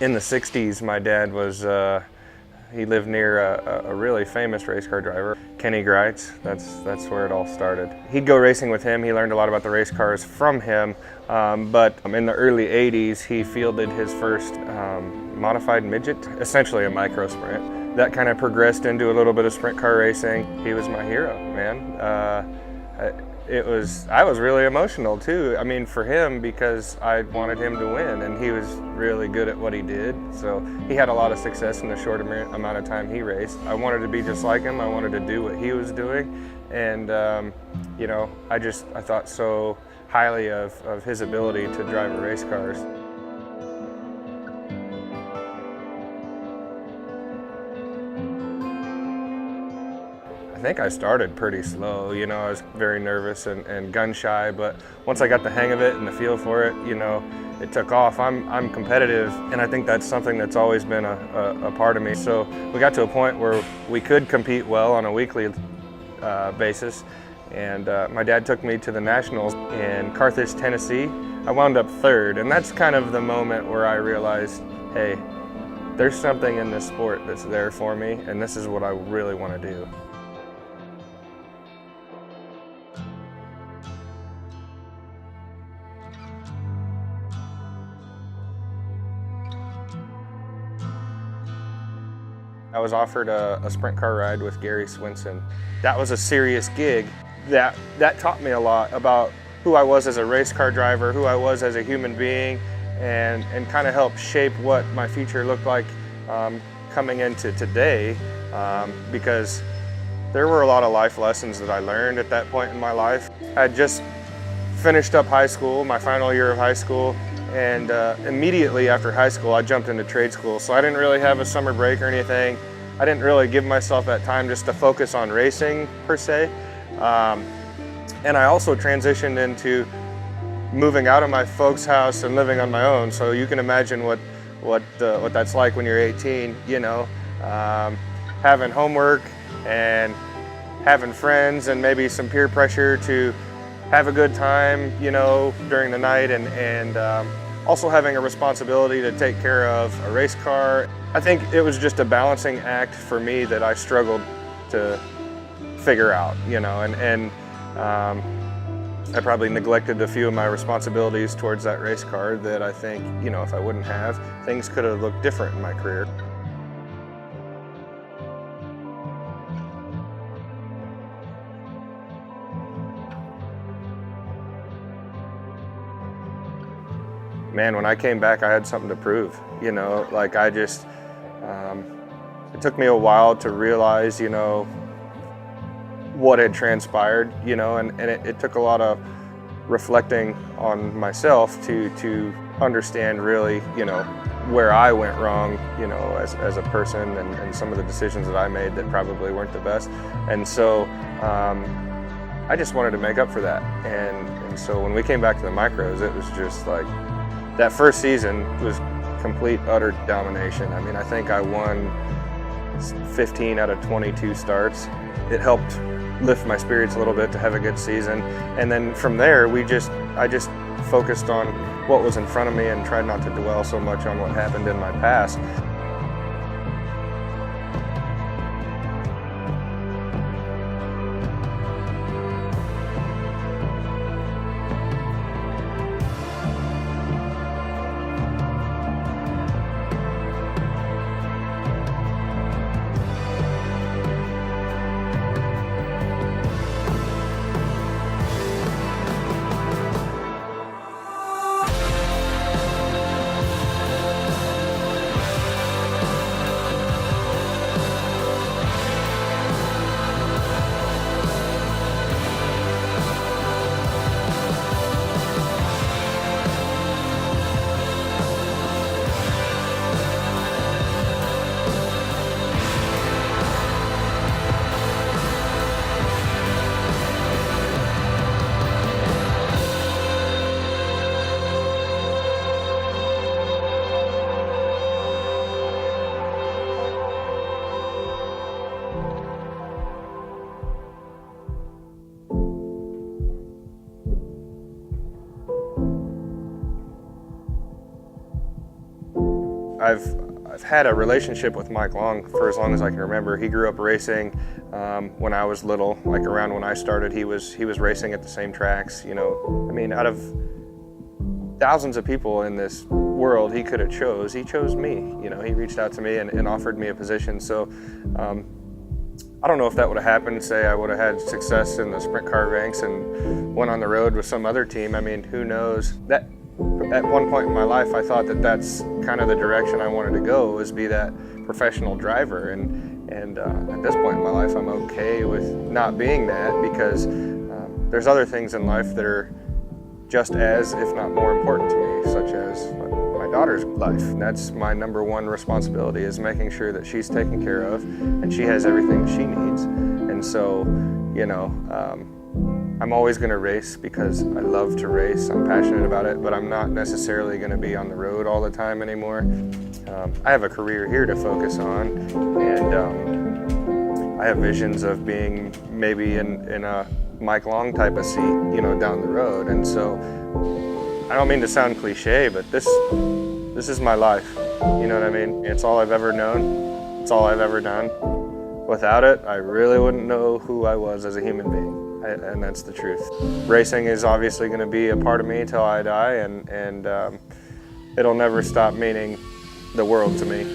In the 60s, my dad was, he lived near a really famous race car driver, Kenny Greitz. That's where it all started. He'd go racing with him. He learned a lot about the race cars from him, but in the early 80s, he fielded his first modified midget, essentially a micro sprint. That kind of progressed into a little bit of sprint car racing. He was my hero, man. I was really emotional too. I mean, for him, because I wanted him to win, and he was really good at what he did. So he had a lot of success in the short amount of time he raced. I wanted to be just like him. I wanted to do what he was doing, and you know, I thought so highly of his ability to drive race cars. I think I started pretty slow. You know, I was very nervous and gun shy, but once I got the hang of it and the feel for it, you know, it took off. I'm competitive, and I think that's something that's always been a part of me. So we got to a point where we could compete well on a weekly basis, and my dad took me to the Nationals in Carthage, Tennessee. I wound up third, and that's kind of the moment where I realized, hey, there's something in this sport that's there for me, and this is what I really want to do. I was offered a sprint car ride with Gary Swinson. That was a serious gig. That taught me a lot about who I was as a race car driver, who I was as a human being, and kind of helped shape what my future looked like coming into today, because there were a lot of life lessons that I learned at that point in my life. I had just finished up high school, my final year of high school, and immediately after high school I jumped into trade school, so I didn't really have a summer break or anything. I didn't really give myself that time just to focus on racing per se, and I also transitioned into moving out of my folks' house and living on my own, so you can imagine what that's like when you're 18, you know, having homework and having friends and maybe some peer pressure to have a good time, you know, during the night, and also having a responsibility to take care of a race car. I think it was just a balancing act for me that I struggled to figure out, you know, and I probably neglected a few of my responsibilities towards that race car that I think, you know, if I wouldn't have, things could have looked different in my career. Man, when I came back, I had something to prove, you know, like it took me a while to realize, you know, what had transpired, you know, and it took a lot of reflecting on myself to understand really, you know, where I went wrong, you know, as a person, and some of the decisions that I made that probably weren't the best. And so I just wanted to make up for that. And so when we came back to the micros, it was just like, that first season was complete, utter domination. I mean, I think I won 15 out of 22 starts. It helped lift my spirits a little bit to have a good season. And then from there, I just focused on what was in front of me and tried not to dwell so much on what happened in my past. I've had a relationship with Mike Long for as long as I can remember. He grew up racing when I was little, like around when I started. He was racing at the same tracks. You know, I mean, out of thousands of people in this world he could have chose, he chose me. You know, he reached out to me and offered me a position. So I don't know if that would have happened, say I would have had success in the sprint car ranks and went on the road with some other team. I mean, who knows? That at one point in my life, I thought that that's kind of the direction I wanted to go, was be that professional driver. And at this point in my life, I'm okay with not being that, because there's other things in life that are just as, if not more important to me, such as my daughter's life. And that's my number one responsibility, is making sure that she's taken care of and she has everything she needs. And so, you know, I'm always going to race because I love to race. I'm passionate about it, but I'm not necessarily going to be on the road all the time anymore. I have a career here to focus on, and I have visions of being maybe in a Mike Long type of seat, you know, down the road. And so I don't mean to sound cliche, but this is my life. You know what I mean? It's all I've ever known. It's all I've ever done. Without it, I really wouldn't know who I was as a human being. And that's the truth. Racing is obviously going to be a part of me till I die, and it'll never stop meaning the world to me.